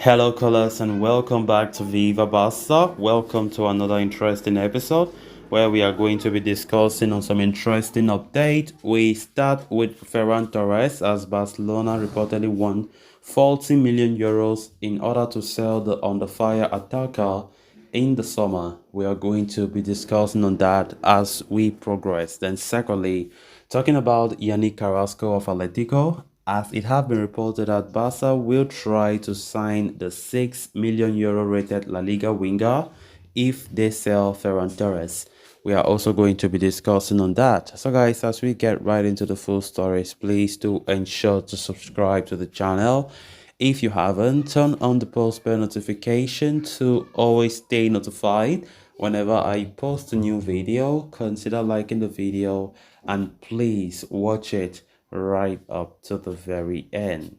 Hello, colors, and welcome back to Viva Barca. Welcome to another interesting episode where we are going to be discussing on some interesting update. We start with Ferran Torres as Barcelona reportedly won 40 million euros in order to sell the under fire attacker in the summer. We are going to be discussing on that as we progress. Then, secondly, talking about Yannick Carasco of Atletico, as it has been reported that Barca will try to sign the 6 million euro rated La Liga winger if they sell Ferran Torres. We are also going to be discussing on that. So guys, as we get right into the full stories, please do ensure to subscribe to the channel. If you haven't, turn on the post bell notification to always stay notified whenever I post a new video. Consider liking the video and please watch it right up to the very end.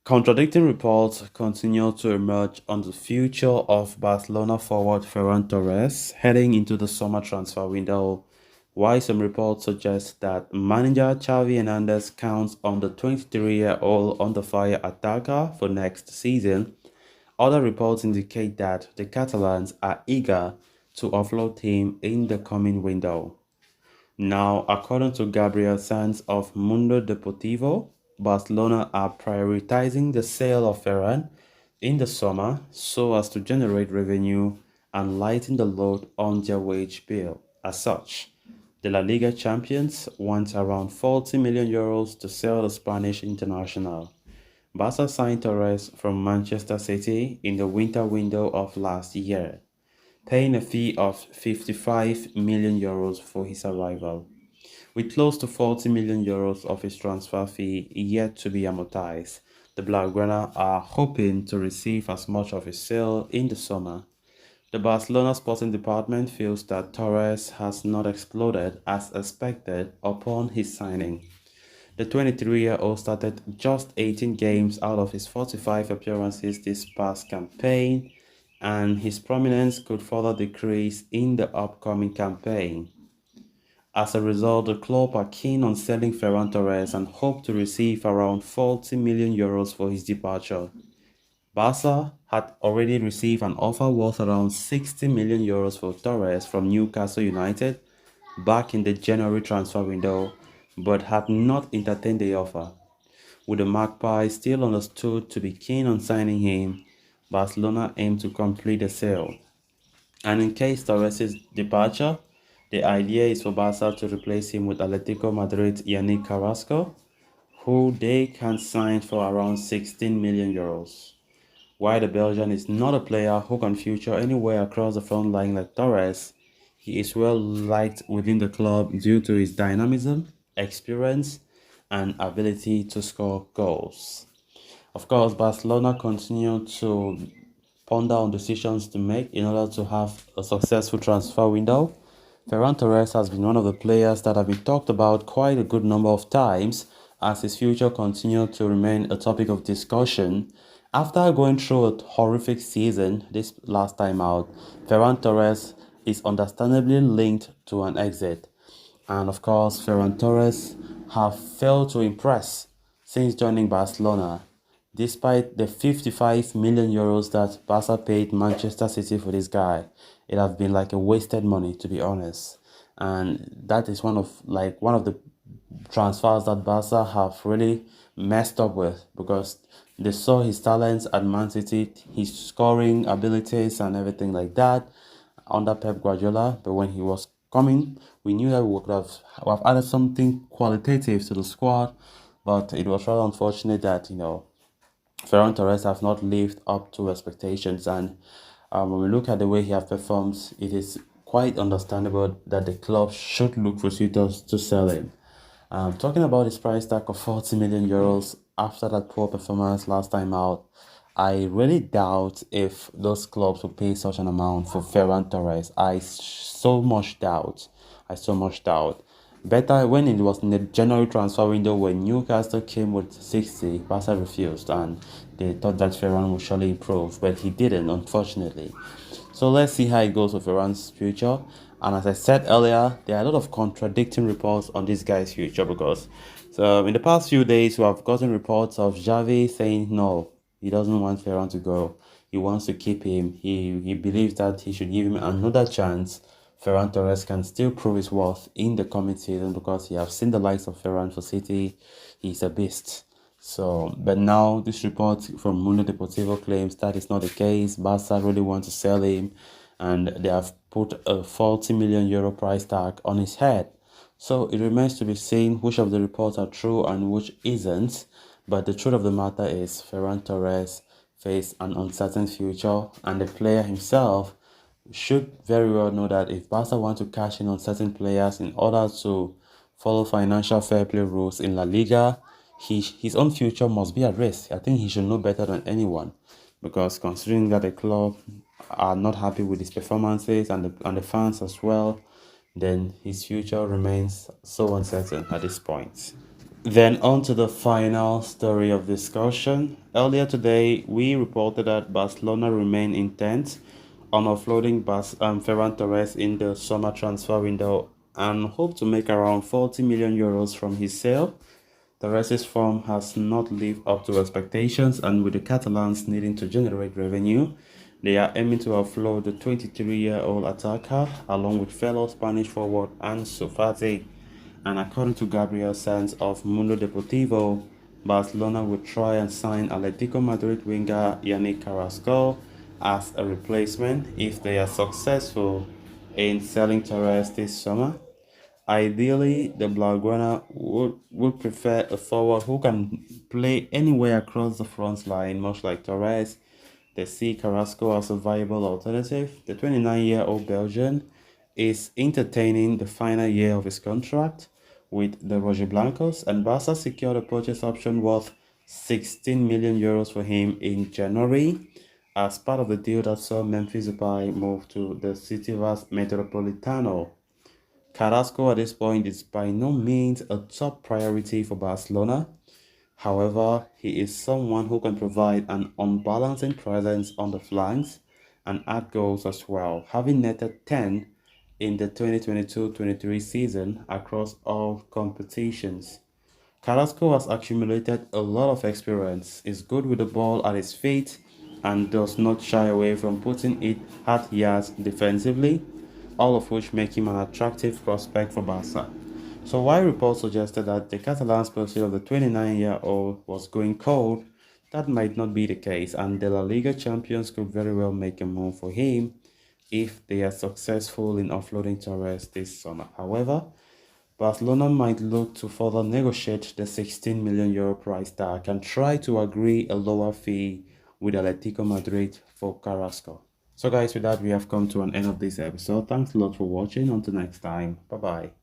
Contradicting reports continue to emerge on the future of Barcelona forward Ferran Torres heading into the summer transfer window. While some reports suggest that manager Xavi Hernandez counts on the 23-year-old under-fire attacker for next season, other reports indicate that the Catalans are eager to offload him in the coming window. Now, according to Gabriel Sanz of Mundo Deportivo, Barcelona are prioritizing the sale of Ferran in the summer so as to generate revenue and lighten the load on their wage bill. As such, the La Liga champions want around 40 million euros to sell the Spanish international. Barca signed Torres from Manchester City in the winter window of last year, paying a fee of 55 million euros for his arrival, with close to 40 million euros of his transfer fee yet to be amortized. The Blaugrana are hoping to receive as much of his sale in the summer. The Barcelona sporting department feels that Torres has not exploded as expected upon his signing. The 23-year-old started just 18 games out of his 45 appearances this past campaign, and his prominence could further decrease in the upcoming campaign. As a result, the club are keen on selling Ferran Torres and hope to receive around 40 million euros for his departure. Barca had already received an offer worth around 60 million euros for Torres from Newcastle United back in the January transfer window, but had not entertained the offer. With the Magpies still understood to be keen on signing him, Barcelona aimed to complete the sale. And in case Torres' departure, the idea is for Barca to replace him with Atletico Madrid's Yannick Carasco, who they can sign for around 16 million euros. While the Belgian is not a player who can feature anywhere across the front line like Torres, he is well liked within the club due to his dynamism, experience, and ability to score goals. Of course, Barcelona continue to ponder on decisions to make in order to have a successful transfer window. Ferran Torres has been one of the players that have been talked about quite a good number of times as his future continued to remain a topic of discussion. After going through a horrific season this last time out, Ferran Torres is understandably linked to an exit. And of course, Ferran Torres have failed to impress since joining Barcelona. Despite the 55 million euros that Barca paid Manchester City for this guy, it has been like a wasted money, to be honest. And that is one of the transfers that Barca have really messed up with, because they saw his talents at Man City, his scoring abilities and everything like that under Pep Guardiola. But when he was coming, we knew that we would have added something qualitative to the squad. But it was rather unfortunate that, Ferran Torres have not lived up to expectations. And when we look at the way he has performed, it is quite understandable that the club should look for suitors to sell him. Talking about his price tag of 40 million euros after that poor performance last time out, I really doubt if those clubs will pay such an amount for Ferran Torres. I so much doubt. Better when it was in the January transfer window when Newcastle came with 60, Barca refused and they thought that Ferran would surely improve, but he didn't, unfortunately. So let's see how it goes with Ferran's future. And as I said earlier, there are a lot of contradicting reports on this guy's future, because in the past few days we have gotten reports of Xavi saying no, He doesn't want Ferran to go. He wants to keep him. He believes that he should give him another chance. Ferran Torres can still prove his worth in the coming season because he has seen the likes of Ferran for City. He's a beast. So, but now this report from Mundo Deportivo claims that is not the case. Barca really want to sell him, and they have put a 40 million euro price tag on his head. So it remains to be seen which of the reports are true and which isn't. But the truth of the matter is Ferran Torres faces an uncertain future, and the player himself should very well know that if Barca want to cash in on certain players in order to follow financial fair play rules in La Liga, his own future must be at risk. I think he should know better than anyone, because considering that the club are not happy with his performances and the fans as well, then his future remains so uncertain at this point. Then on to the final story of discussion. Earlier today, we reported that Barcelona remain intent on offloading Ferran Torres in the summer transfer window and hope to make around 40 million euros from his sale. Torres' form has not lived up to expectations, and with the Catalans needing to generate revenue, they are aiming to offload the 23-year-old attacker along with fellow Spanish forward Ansu Fati. And according to Gabriel Sanz of Mundo Deportivo, Barcelona will try and sign Atletico Madrid winger Yannick Carasco as a replacement if they are successful in selling Torres this summer. Ideally, the Blaugrana would prefer a forward who can play anywhere across the front line, much like Torres. They see Carrasco as a viable alternative. The 29-year-old Belgian is entertaining the final year of his contract with the Rojiblancos, and Barca secured a purchase option worth 16 million euros for him in January as part of the deal that saw Memphis Depay move to the Citivas Metropolitano. Carrasco at this point is by no means a top priority for Barcelona. However, he is someone who can provide an unbalancing presence on the flanks and add goals as well, having netted 10 in the 2022-23 season across all competitions. Carrasco has accumulated a lot of experience, is good with the ball at his feet, and does not shy away from putting it at yards defensively, all of which make him an attractive prospect for Barca. So while reports suggested that the Catalans' pursuit of the 29-year-old was going cold, that might not be the case, and the La Liga champions could very well make a move for him if they are successful in offloading Torres this summer. However, Barcelona might look to further negotiate the 16 million euro price tag and try to agree a lower fee with Atletico Madrid for Carrasco. So guys, with that we have come to an end of this episode. Thanks a lot for watching. Until next time, bye bye.